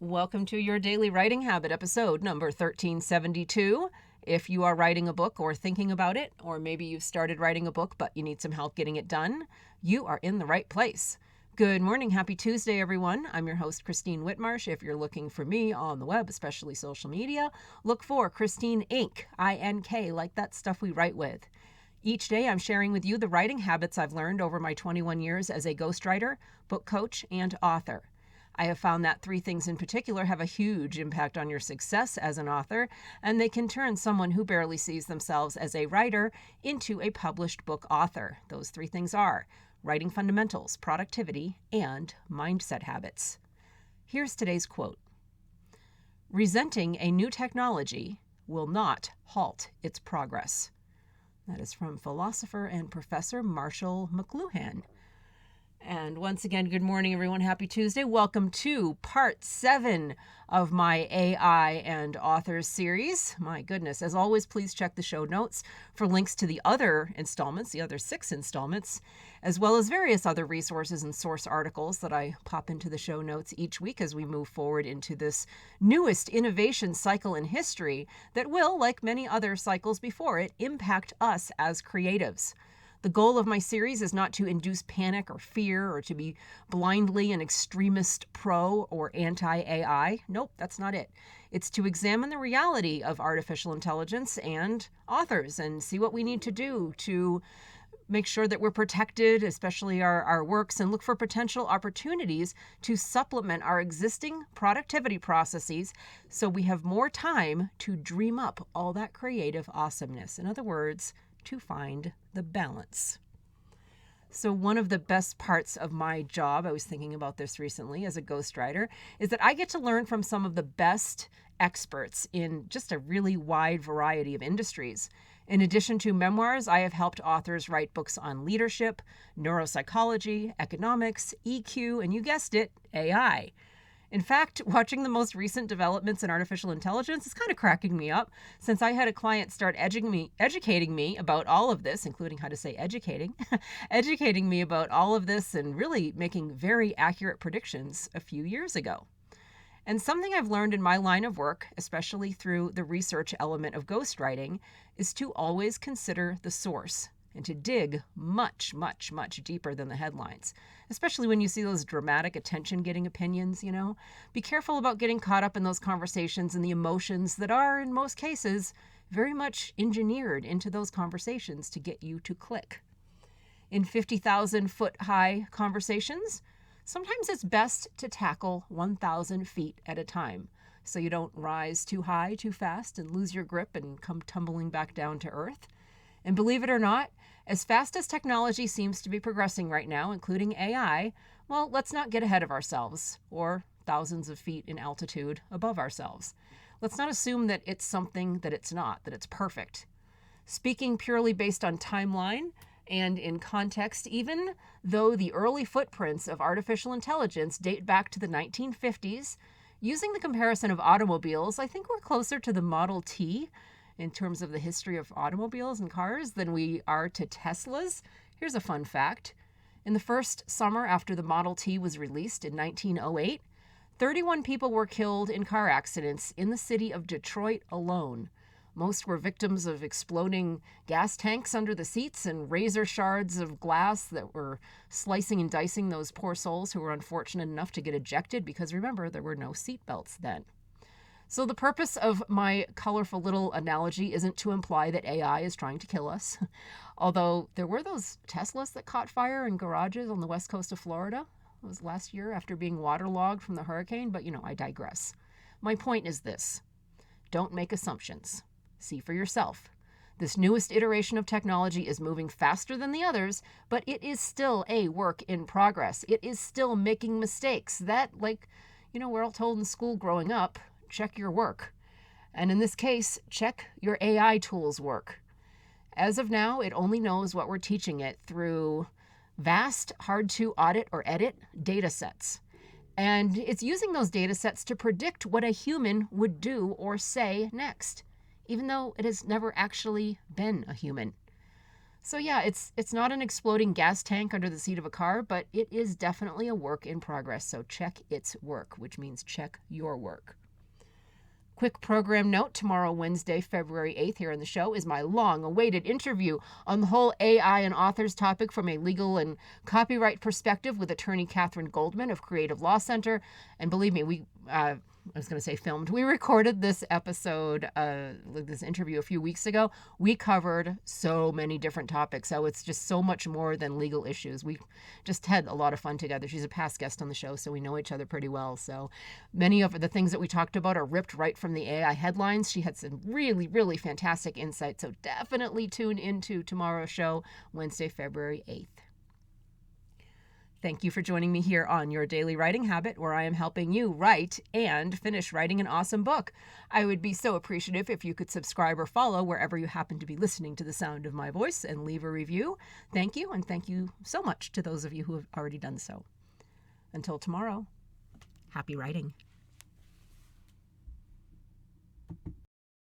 Welcome to your Daily Writing Habit, episode number 1372. If you are writing a book or thinking about it, or maybe you've started writing a book but you need some help getting it done, you are in the right place. Good morning. Happy Tuesday, everyone. I'm your host, Christine Whitmarsh. If you're looking for me on the web, especially social media, look for Christine Inc., I-N-K, like that stuff we write with. Each day, I'm sharing with you the writing habits I've learned over my 21 years as a ghostwriter, book coach, and author. I have found that three things in particular have a huge impact on your success as an author, and they can turn someone who barely sees themselves as a writer into a published book author. Those three things are writing fundamentals, productivity, and mindset habits. Here's today's quote. Resenting a new technology will not halt its progress. That is from Philosopher and Professor Marshall McLuhan. And once again, good morning, everyone. Happy Tuesday. Welcome to part 7 of my AI and authors series. My goodness. As always, please check the show notes for links to the other installments, the other 6 installments, as well as various other resources and source articles that I pop into the show notes each week as we move forward into this newest innovation cycle in history that will, like many other cycles before it, impact us as creatives. The goal of my series is not to induce panic or fear or to be blindly an extremist pro or anti-AI. Nope, that's not it. It's to examine the reality of artificial intelligence and authors and see what we need to do to make sure that we're protected, especially our works, and look for potential opportunities to supplement our existing productivity processes so we have more time to dream up all that creative awesomeness. In other words, to find the balance. So one of the best parts of my job, I was thinking about this recently as a ghostwriter, is that I get to learn from some of the best experts in just a really wide variety of industries. In addition to memoirs, I have helped authors write books on leadership, neuropsychology, economics, EQ, and you guessed it, AI. In fact, watching the most recent developments in artificial intelligence is kind of cracking me up, since I had a client start educating me about all of this, including how to say educating, educating me about all of this and really making very accurate predictions a few years ago. And something I've learned in my line of work, especially through the research element of ghostwriting, is to always consider the source and to dig much, much, much deeper than the headlines, especially when you see those dramatic attention-getting opinions, Be careful about getting caught up in those conversations and the emotions that are, in most cases, very much engineered into those conversations to get you to click. In 50,000-foot-high conversations, sometimes it's best to tackle 1,000 feet at a time so you don't rise too high too fast and lose your grip and come tumbling back down to earth. And believe it or not, as fast as technology seems to be progressing right now, including AI, well, let's not get ahead of ourselves or thousands of feet in altitude above ourselves. Let's not assume that it's something that it's not, that it's perfect. Speaking purely based on timeline and in context, even though the early footprints of artificial intelligence date back to the 1950s, using the comparison of automobiles, I think we're closer to the Model T in terms of the history of automobiles and cars than we are to Teslas. Here's a fun fact. In the first summer after the Model T was released in 1908, 31 people were killed in car accidents in the city of Detroit alone. Most were victims of exploding gas tanks under the seats and razor shards of glass that were slicing and dicing those poor souls who were unfortunate enough to get ejected because, remember, there were no seat belts then. So the purpose of my colorful little analogy isn't to imply that AI is trying to kill us, although there were those Teslas that caught fire in garages on the west coast of Florida. It was last year after being waterlogged from the hurricane, but I digress. My point is this. Don't make assumptions. See for yourself. This newest iteration of technology is moving faster than the others, but it is still a work in progress. It is still making mistakes that, we're all told in school growing up, check your work. And in this case, check your AI tool's work. As of now, it only knows what we're teaching it through vast, hard to audit or edit data sets. And it's using those data sets to predict what a human would do or say next, even though it has never actually been a human. So yeah, it's not an exploding gas tank under the seat of a car, but it is definitely a work in progress. So check its work, which means check your work. Quick program note, tomorrow, Wednesday, February 8th, here in the show, is my long-awaited interview on the whole AI and authors topic from a legal and copyright perspective with attorney Catherine Goldman of Creative Law Center. And believe me, I was going to say filmed. We recorded this episode, this interview a few weeks ago. We covered so many different topics. So it's just so much more than legal issues. We just had a lot of fun together. She's a past guest on the show, so we know each other pretty well. So many of the things that we talked about are ripped right from the AI headlines. She had some really, really fantastic insights. So definitely tune into tomorrow's show, Wednesday, February 8th. Thank you for joining me here on Your Daily Writing Habit, where I am helping you write and finish writing an awesome book. I would be so appreciative if you could subscribe or follow wherever you happen to be listening to the sound of my voice and leave a review. Thank you, and thank you so much to those of you who have already done so. Until tomorrow, happy writing.